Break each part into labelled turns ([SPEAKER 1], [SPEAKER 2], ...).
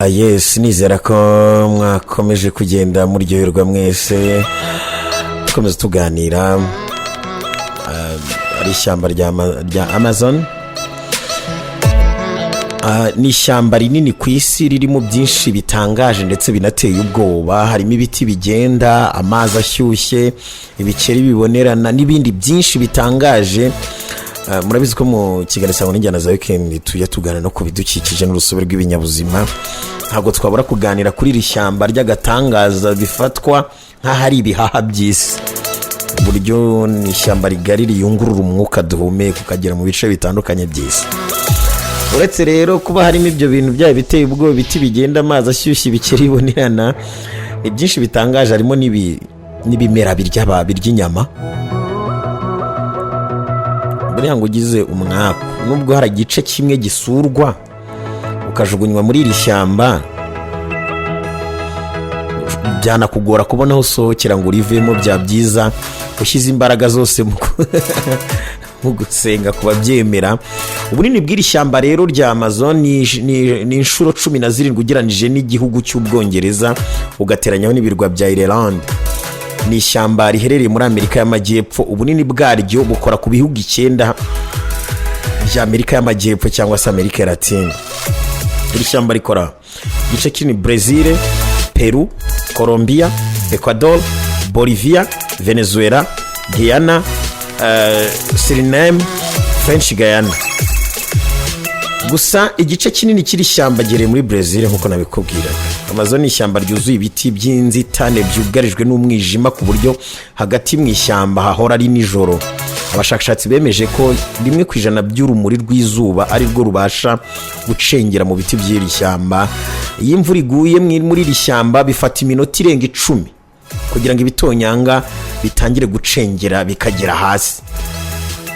[SPEAKER 1] Yes, nizera ko mwakomeje kugenda muryoherwa mwese dukomeza tuganira ari ishyamba rya Amazon. Ni ishyamba rinini ku isi ririmo byinshi bitangaje ndetse binateye ubwoba. Harimo ibiti bigenda, amazi ashyushye, ibikeri bibonerana n'ibindi byinshi bitangaje. Murabizi ko mu kiganiro cyangwa n'injyana za weekend tujya tugana no ku bidukikije n'urusobe rw'ibinyabuzima. Ntabwo twabura kuganira kuri iri shyamba ry'agatangaza bifatwa nk'ahari ibihaha by'isi. Buryo ni ishyamba rigari riyungurura umwuka duhumeka ukagera mu bice bitandukanye by'isi. Uretse rero kuba harimo ibyo bintu byayo biteye ubwoba, biti bigenda, amazi ashyushye, ibikeri bibonerana, ni byinshi bitangaje. Harimo n'ibimera by'inyama. Buriya ngo ugize umwaku, nubwo hari igice kimwe gisurwa ukajugunywa muri iri shyamba, byanakugora kubona aho usohokera ngo urivemo. Bya byiza ushyize imbaraga zose mu gusenga ku babyemera. Ubunini bw'iri shyamba rero rya Amazon ni inshuro 17 ugereranije n'igihugu cy'Ubwongereza, ugateranyaho n'ibirwa bya Ireland. Ni ishyamba riherereye muri Amerika y'Amajyepfo. Ubunini bwaryo bukora ku bihugu 9 bya Amerika y'Amajyepfo cyangwa se Amerika Latine. Iri shyamba rikora igice kinini Brazil, Peru, Colombia, Ecuador, Bolivia, Venezuela, Guyana, Suriname, French Guyana. Gusa igice kinini kiri shyamba gereye muri Brazil nkuko nabikubwira. Amazon ni ishyamba ryuzuye ibiti by'inzitane byugarijwe n'umwijima ku buryo hagati mu ishyamba hahora ari nijoro. Abashakashatsi bemeje ko 1% by'urumuri rw'izuba ari rwo rubasha gucengera mu biti by'iri shyamba. Iyo imvura iguye muri iri shyamba bifata iminota irenga 10 kugira ngo ibitonyanga bitangire gucengera bikagera hasi.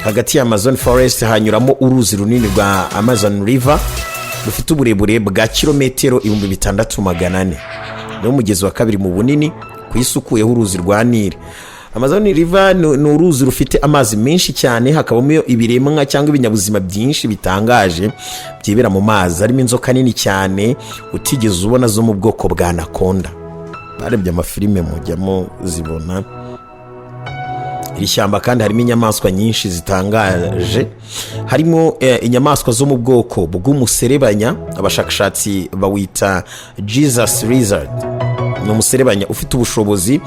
[SPEAKER 1] Hagati ya Amazon Forest hanyuramo uruzi runini rwa Amazon River rufite uburebure bwa kilometero 6400. Ni umugezi wa kabiri mu bunini ku isi ukuyeho uruzi rwa Nile. Amazon River ni uruzi rufite amazi menshi cyane, hakabamo ibiremwa cyangwa ibinyabuzima byinshi bitangaje byibera mu mazi. Harimo inzoka nini cyane utigeze ubona zo mu bwoko bwa anaconda. Barebye amafilime mujyamo zibona. Iri shyamba kandi harimo inyamaswa nyinshi zitangaje. Harimo inyamaswa zo mu bwoko bw'umuserebanya. Abashakashatsi bawita Jesus Lizard. Ni umuserebanya ufite ubushobozi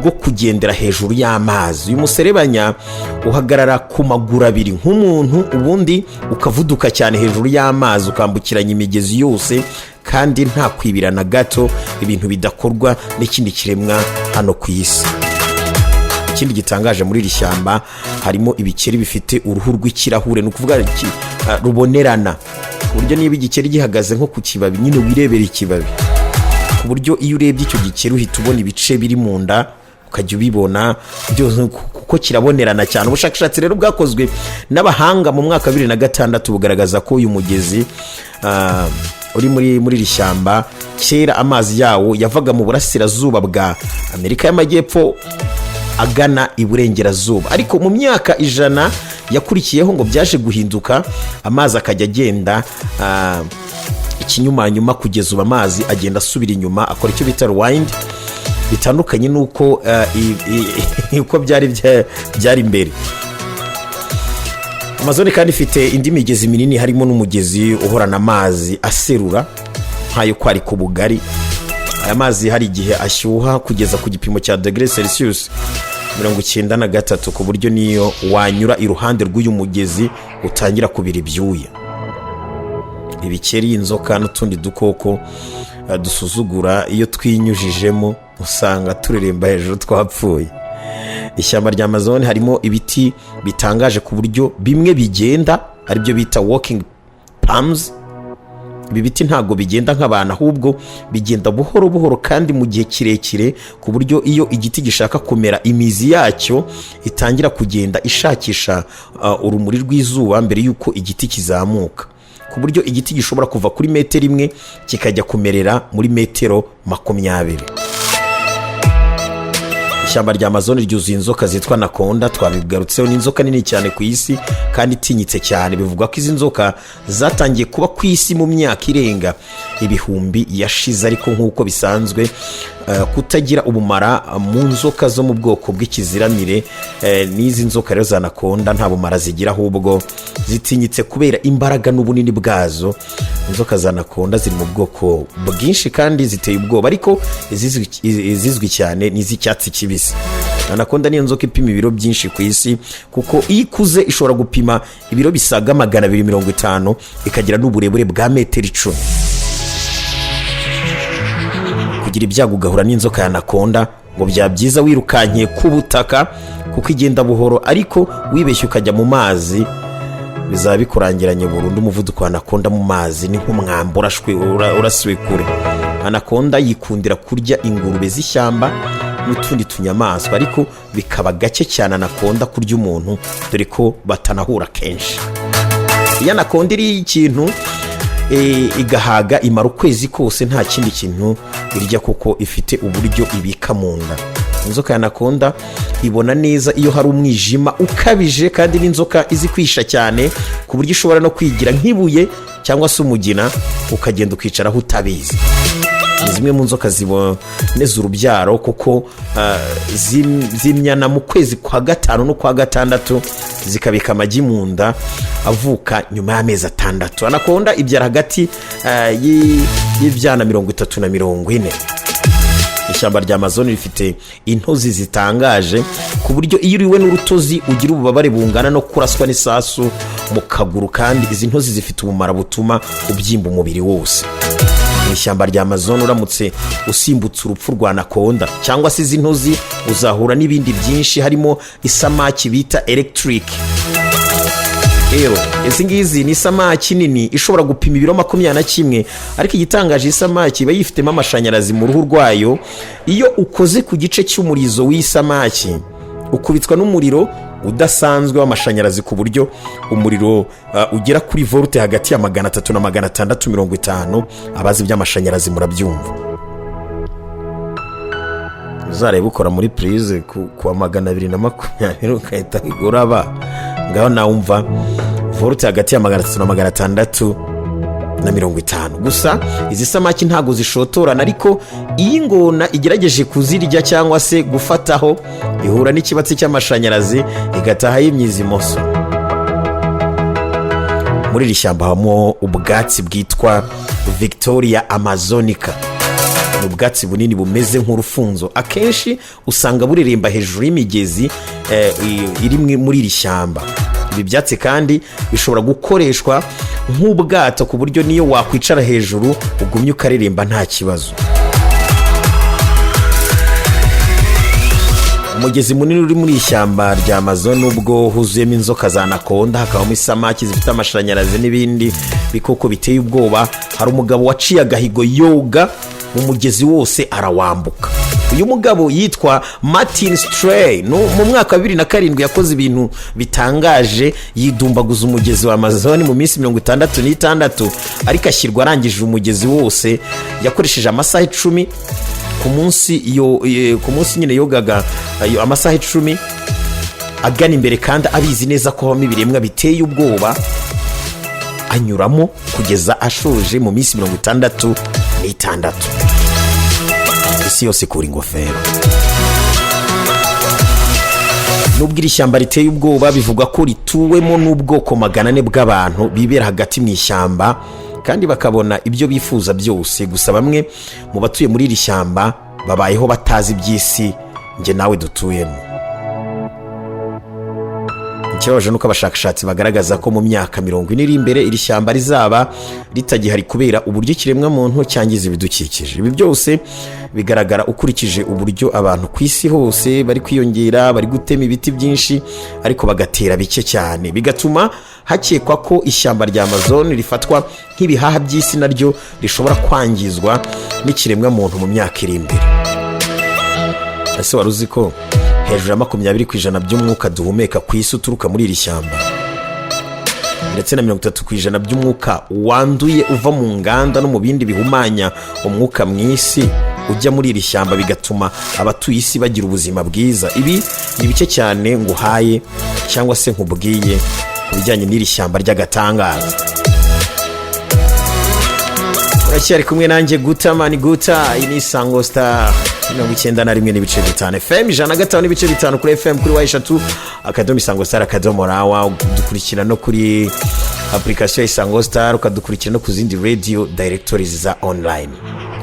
[SPEAKER 1] bwo kugendera hejuru y'amazi. Uyu muserebanya uhagarara ku maguru abiri nk'umuntu, ubundi ukavuduka cyane hejuru y'amazi ukambukiranya imigezi yose kandi nta kwibirana gato, ibintu bidakorwa n'ikindi kiremwa hano ku isi. Ikindi gitangaje muri iri shyamba harimo ibikeri bifite uruhu rw'ikirahure, ni ukuvuga rubonerana, ku buryo niba igikeri gihagaze nko ku kibabi nyine wirebera ikibabi, ku buryo iyo urebye icyo gikeri uhita ubona ibice biri mu nda ukajya ubibona byose kuko kirabonerana cyane. Ubushakashatsi rero bwakozwe n'abahanga mu mwaka 2006 bugaragaza ko uyu mugezi uri muri iri shyamba kera amazi yawo yavaga mu burasirazuba bwa Amerika y'Amajyepfo agana iburengerazuba, ariko mu myaka 100 yakurikiyeho ngo byaje guhinduka, amazi akajya agenda ikinyumanyuma kugeza ubu amazi agenda asubira inyuma, akora icyo bita rewind, bitandukanye nuko uko byari imbere. Amazon kandi ifite indi migezi minini, harimo n'umugezi uhorana amazi aserura nkayo kwari ku bugari. Aya mazi hari igihe ashyuha kugeza ku gipimo cya °C 93 ku buryo niyo wanyura iruhande rw'uyu mugezi utangira kubira ibyuya. Ibikeri, inzoka n'utundi dukoko dusuzugura iyo twinyujijemo usanga tureremba hejuru twapfuye. Ishyamba rya Amazon harimo ibiti bitangaje ku buryo bimwe bigenda, ari byo bita walking palms. Ibi biti ntago bigenda nk'abantu, ahubwo bigenda buhoro buhoro kandi mu gihe kirekire, ku buryo iyo igiti gishaka kumera imizi yacyo itangira kugenda ishakisha urumuri rw'izuba mbere y'uko igiti kizamuka, ku buryo igiti gishobora kuva kuri metero 1 kikajya kumerera muri metero 20. ishyamba rya Amazon ryuzuye inzoka zitwa anaconda. Twabigarutseho, ni inzoka nini cyane ku isi kandi itinyitse cyane. Bivugwa ko izi nzoka zatangiye kuba ku isi mu myaka irenga ibihumbi yashize, ariko nk'uko bisanzwe kutagira ubumara mu nzoka zo mu bwoko bw'ikiziramire, n'izi nzoka rero za anaconda nta bumara zigira, ahubwo zitinyitse kubera imbaraga n'ubunini bwazo. Inzoka za anaconda ziri mu bwoko bwinshi kandi ziteye ubwoba, ariko izizwi cyane ni iz'icyatsi kibisi. Anaconda niyo nzoka ipima ibiro byinshi ku isi, kuko iyo ikuze ishobora gupima ibiro bisaga 250, ikagira n'uburebure bwa metero 10. Kugira ibyago ugahura n'inzoka ya anaconda, ngo byaba byiza wirukankiye ku butaka kuko igenda buhoro, ariko wibeshye ukajya mu mazi bizaba bikurangiranye burundu. Umuvuduko wa anaconda mu mazi ni nk'umwambi urasiwe kure. Anaconda yikundira kurya ingurube z'ishyamba n'utundi tunyamaswa, ariko bikaba gake cyane anaconda kurya umuntu, dore ko batanahura kenshi. Iyo anaconda iri ikintu igahaga, imara ukwezi kose nta kindi kintu irya, kuko ifite uburyo ibika mu nda. Inzoka ya anaconda ibona neza iyo hari umwijima ukabije, kandi n'inzoka izi kwisha cyane ku buryo ishobora no kwigira nk'ibuye cyangwa se umugina, ukagenda ukicaraho utabizi. Ni zimwe mu nzoka ziboneza urubyaro, kuko zimyana mu kwezi kwa 5 no kwa 6, zikabika amagi mu nda avuka nyuma y'amezi 6. Anaconda ibyara hagati y'ibyana 30 na 40. Ishyamba rya Amazon rifite intozi zitangaje, ku buryo iyo uriwe n'urutozi ugira ububabare bungana no kuraswa n'isasu mu kaguru, kandi izi ntozi zifite ubumara butuma ubyimba umubiri wose. Mu ishyamba rya Amazon uramutse usimbutse urupfu rwa anaconda cyangwa se izi ntozi, uzahura n'ibindi byinshi, harimo isamaki bita electric. Izi ngizi ni isamaki nini ishobora gupima ibiro 21, ariko igitangaje isamaki iba yifitemo amashanyarazi mu ruhu rwayo. Iyo ukoze ku gice cy'umurizo w'isamaki, ukubitwa n'umuriro udasanzwe w'amashanyarazi, ku buryo umuriro ugera kuri volte hagati ya 300 na 650. Abazi by'amashanyarazi murabyumva. Uzareba ukora muri prise ku 220 ukahita uraba ngaho nawumva volte hagati ya 300 na 650. Gusa izi samaki ntago zishotorana, ariko iyo ingona igerageje kuzirya cyangwa se gufataho, ihura n'ikibatsi cy'amashanyarazi igataha y'imyizi imoso. Muri iri shyamba habamo ubwatsi bwitwa Victoria Amazonica. Ni ubwatsi bunini bumeze nk'urufunzo, akenshi usanga bureremba hejuru y'imigezi iri muri iri shyamba. Ibi byatsi kandi bishobora gukoreshwa nk'ubwato, ku buryo niyo wakwicara hejuru ugumye ukareremba nta kibazo. Umugezi munini uri muri ishyamba rya Amazon, ubwo huzuyemo inzoka za anaconda, hakabamo isamaki zifite amashanyarazi n'ibindi bikoko biteye ubwoba. Hari umugabo waciye agahigo yoga mu mugezi wose arawambuka. Uyu mugabo yitwa Martin Stray. Mu mwaka 2007 yakoze ibintu bitangaje, yidumbaguza umugezi wa Amazon mu minsi 66, ariko ashyirwa arangije umugezi wose. Yakoresheje amasaha 10 ku munsi nyine yogaga amasaha 10 agana imbere, kandi abizi neza ko habamo ibiremwa biteye ubwoba. Anyuramo kugeza ashoje mu minsi 66. Isi yose kuri ingofero. Nubwo iri shyamba riteye ubwoba, bivugwa ko rituwemo n'ubwoko 400 bw'abantu bibera hagati mu ishyamba, kandi bakabona ibyo bifuza byose. Gusa bamwe mu batuye muri iri shyamba babayeho batazi iby'isi nge nawe dutuyemo. Ikibabaje nuko abashakashatsi bagaragaza ko mu myaka 40 iri imbere iri shyamba rizaba ritagihari, kubera uburyo ikiremwa muntu cyangiza ibidukikije. Ibi byose bigaragara ukurikije uburyo abantu ku isi hose bari kwiyongera, bari gutema ibiti byinshi ariko bagatera bike cyane, bigatuma hakekwa ko ishyamba rya Amazon rifatwa nk'ibihaha by'isi, naryo rishobora kwangizwa n'ikiremwa muntu mu myaka iri imbere. Ese wari uzi ko hejuru ya 20% by'umwuka duhumeka ku isi uturuka muri iri shyamba, ndetse na 30% by'umwuka wanduye uva mu nganda no mu bindi bihumanya umwuka mu isi ujya muri iri shyamba bigatuma abatuye isi bagira ubuzima bwiza. Ibi ni bike cyane nguhaye cyangwa se nkubwiye ku bijyanye n'iri shyamba ry'agatangaza. Uracyari kumwe nanjye Gutamani Guta, iyi ni Isango Star 91.5 FM, 105.5 kuri FM, kuri Wayishatu akadomo Isango Star akadomo rawa. Udukurikira no kuri application Isango Star, ukadukurikira no ku zindi radio directories za online.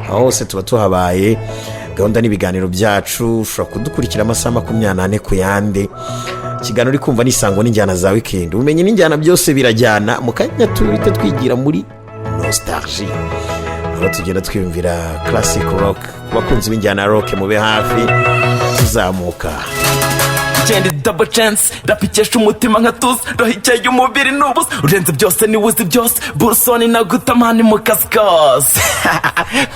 [SPEAKER 1] Aho hose tuba tuhabaye, gahunda n'ibiganiro byacu ushobora kudukurikira amasaha 24 ku yandi. Ikiganiro uri kumva n'Isango n'injyana za weekend, umenye n'injyana byose birajyana. Mu kanya tuhite twigira muri nostalgie, aho tugenda twiyumvira classic rock. Bakunzi b'injyana rock mube hafi tuzamuka.
[SPEAKER 2] Jendi double chance rapikesha umutima nkatuza, rohikeye umubiri n'ubusa, urenze byose niwuzi byose, Burusoni na Gutamani mu kaskos.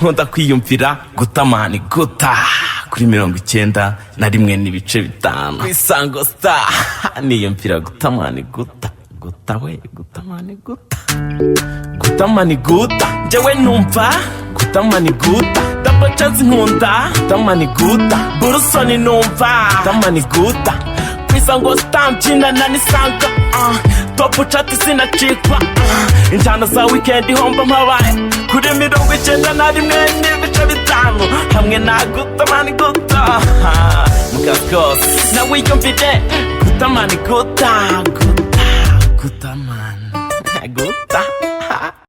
[SPEAKER 2] Nkunda kwiyumvira Gutamani Guta kuri 91.5 ku Isango Star. Niyumvira Gutamani Guta, Guta we Gutamani Guta, Gutamani Guta, jewe numva Gutamani Guta, double chance nkunda Gutamani Guta, Burusoni numva Gutamani Guta, ku Isango Star mbyina na nisanga top chat sinacikwa, injyana za weekend homba mpabaye kuri 91.5 hamwe na Gutamani Guta mu kaskos. Nawe yumvire Gutamani Guta, Guta Gutamani Guta.